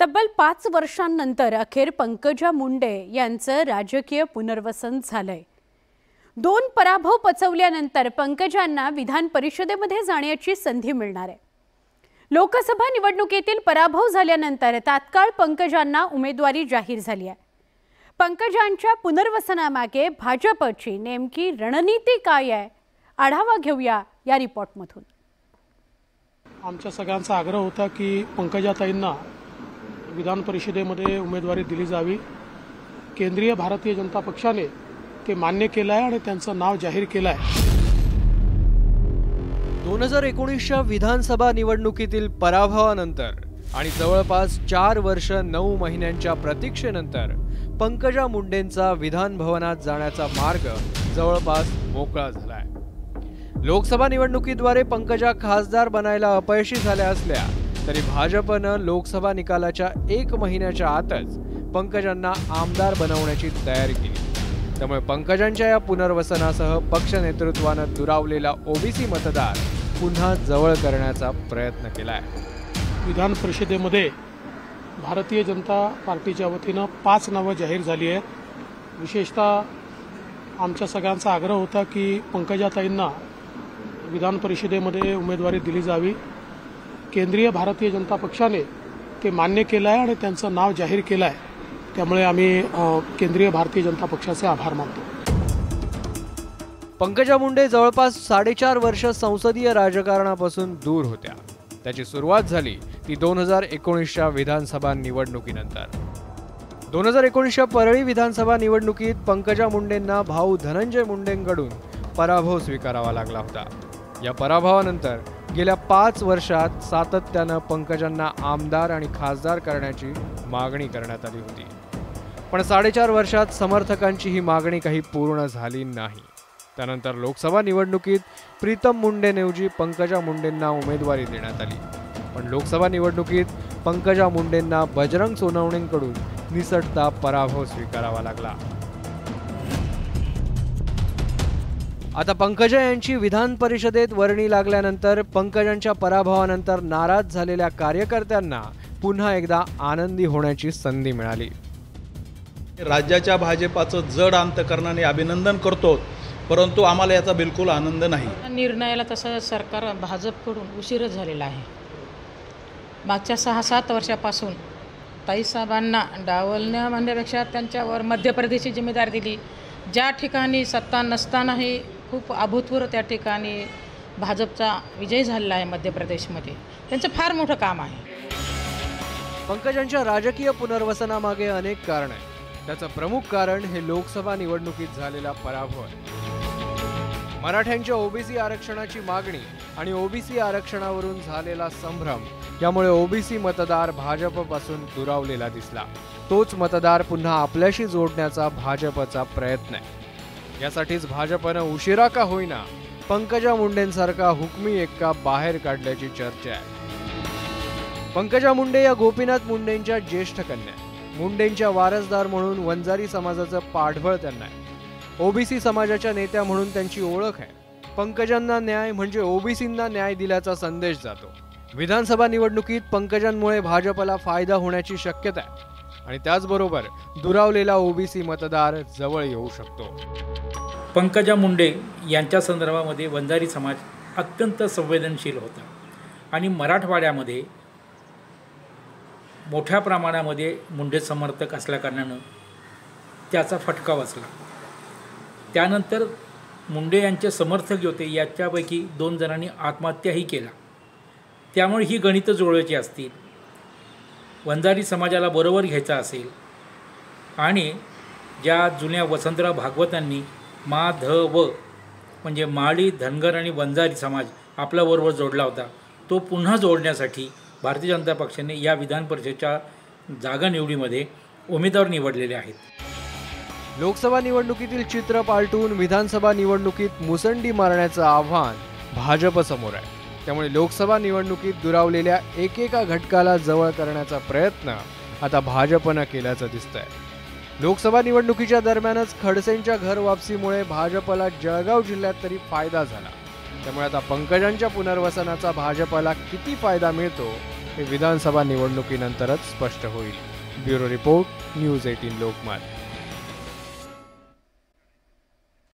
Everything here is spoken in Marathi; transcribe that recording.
तब्बल 5 वर्षांनंतर अखेर पंकजा मुंडे यांचं राजकीय पुनर्वसन झालंय। 2 पराभव पचवल्यानंतर पंकजांना विधान परिषदेमध्ये जाण्याची संधी मिळणार आहे। लोकसभा निवडणुकीतील पराभव झाल्यानंतर तात्काळ पंकजांना उमेदवारी जाहीर झाली आहे। पंकजांच्या पुनर्वसनामागे भाजपची नेमकी रणनीती काय आहे, आढावा घेऊया या रिपोर्टमधून। आमच्या सगळ्यांचा आग्रह होता की पंकजाताईंना विधान परिषदेमध्ये उमेदवारी दिली जावी। केंद्रीय भारतीय जनता पक्षाने ते मान्य केलं आहे आणि त्यांचं नाव जाहीर केलं आहे। 2019च्या विधानसभा निवडणुकीतील पराभवानंतर आणि जवळपास 4 वर्ष 9 महिन्यांच्या प्रतीक्षेनंतर पंकजा मुंडेंचा विधान भवनात जाण्याचा मार्ग जवळपास मोकळा झालाय। लोकसभा निवडणुकीद्वारे पंकजा खासदार बनायला अपयशी झाल्या असल्या तरी भाजपनं लोकसभा निकालाच्या 1 महिन्याच्या आतच पंकजांना आमदार बनवण्याची तयारी केली। त्यामुळे पंकजांच्या या पुनर्वसनासह पक्ष नेतृत्वानं दुरावलेला ओबीसी मतदार पुन्हा जवळ करण्याचा प्रयत्न केलाय। विधान परिषदेमध्ये भारतीय जनता पार्टीच्या वतीनं 5 नावं जाहीर झाली आहेत। विशेषतः आमच्या सगळ्यांचा आग्रह होता की पंकजाताईंना विधान परिषदेमध्ये उमेदवारी दिली जावी। केंद्रीय भारतीय जनता पक्षाने ते मान्य केलं आहे आणि त्यांचं नाव जाहीर केलं आहे। त्यामुळे आम्ही केंद्रीय भारतीय जनता पक्षाचे आभार मानतो। पंकजा मुंडे जवळपास 4.5 वर्ष संसदीय राजकारणापासून दूर होत्या। त्याची सुरुवात झाली ती 2019च्या विधानसभा निवडणुकीनंतर। 2019च्या परळी विधानसभा निवडणुकीत पंकजा मुंडेंना भाऊ धनंजय मुंडेंकडून पराभव स्वीकारावा लागला होता। या पराभवानंतर गेल्या 5 वर्षात सातत्यानं पंकजांना आमदार आणि खासदार करण्याची मागणी करण्यात आली होती, पण 4.5 वर्षात समर्थकांची ही मागणी काही पूर्ण झाली नाही। त्यानंतर लोकसभा निवडणुकीत प्रीतम मुंडेंऐवजी पंकजा मुंडेंना उमेदवारी देण्यात आली, पण लोकसभा निवडणुकीत पंकजा मुंडेंना बजरंग सोनवणेंकडून निसटता पराभव स्वीकारावा लागला। आता पंकजा यांची विधान परिषदेत वर्णी लागल्यानंतर पंकजांच्या पराभवानंतर नाराज झालेल्या कार्यकर्त्यांना पुन्हा एकदा आनंदी होण्याची संधी मिळाली। राज्याच्या भाजपाचं जड अंतकरणाने अभिनंदन करतो, परंतु आम्हाला याचा बिलकुल आनंद नाही। निर्णयाला तसं सरकार भाजपकडून उशीरच झालेला आहे। मागच्या 6-7 वर्षापासून ताईसाहेबांना डावलण्या म्हणण्यापेक्षा त्यांच्यावर मध्य प्रदेशची जिम्मेदारी दिली। ज्या ठिकाणी सत्ता नसतानाही खूप अभूतपूर्व त्या ठिकाणी भाजपचा विजय झालेला आहे मध्य प्रदेशमध्ये। त्यांचं फार मोठं काम आहे। पंकजांच्या राजकीय पुनर्वसनामागे अनेक कारण आहेत। त्याचं प्रमुख कारण हे लोकसभा निवडणुकीत झालेला पराभव आहे। मराठ्यांच्या ओबीसी आरक्षणाची मागणी आणि ओबीसी आरक्षणावरून झालेला संभ्रम यामुळे ओबीसी मतदार भाजपपासून दुरावलेला दिसला। तोच मतदार पुन्हा आपल्याशी जोडण्याचा भाजपचा प्रयत्न आहे। यासाठीच भाजपनं उशिरा का होईना पंकजा मुंडेंसारखा हुकमी एक्का बाहेर काढल्याची चर्चा आहे। पंकजा मुंडे या गोपीनाथ मुंडेंच्या ज्येष्ठ कन्या, मुंडेंच्या वारसदार म्हणून वंजारी समाजाचं पाठबळ त्यांना आहे। ओबीसी समाजाच्या नेत्या म्हणून त्यांची ओळख आहे। पंकजांना न्याय म्हणजे ओबीसींना न्याय दिल्याचा संदेश जातो। विधानसभा निवडणुकीत पंकजांमुळे भाजपला फायदा होण्याची शक्यता आहे आणि त्याचबरोबर दुरावलेला ओबीसी मतदार जवळ येऊ शकतो। पंकजा मुंडे यांच्या संदर्भामध्ये वंजारी समाज अत्यंत संवेदनशील होता आणि मराठवाड्यामध्ये मोठ्या प्रमाणामध्ये मुंडे समर्थक असल्याकारणानं त्याचा फटका बसला। त्यानंतर मुंडे यांचे समर्थक होते याच्यापैकी 2 जणांनी आत्महत्याही केला। त्यामुळे ही गणितं जुळवायची असतील, वंजारी समाजाला बरोबर घ्यायचा असेल आणि ज्या जुन्या वसंतराव भागवतांनी माधव म्हणजे माळी, धनगर आणि वंजारी समाज आपल्याबरोबर जोडला होता, तो पुन्हा जोडण्यासाठी भारतीय जनता पक्षाने या विधान परिषदेच्या जागा निवडीमध्ये उमेदवार निवडलेले आहेत। लोकसभा निवडणुकीतील चित्र पालटून विधानसभा निवडणुकीत मुसंडी मारण्याचं आव्हान भाजपसमोर आहे। त्यामुळे लोकसभा निवडणुकीत दुरावलेल्या एकेका घटकाला जवळ करण्याचा प्रयत्न आता भाजपनं केल्याचं दिसतंय। लोकसभा निवडणुकीच्या दरम्यानच खडसेंच्या घर वापसीमुळे भाजपला जळगाव जिल्ह्यात तरी फायदा झाला। त्यामुळे आता पंकजांच्या पुनर्वसनाचा भाजपला किती फायदा मिळतो हे विधानसभा निवडणुकीनंतरच स्पष्ट होईल. Bureau report, news 18 Lokmat.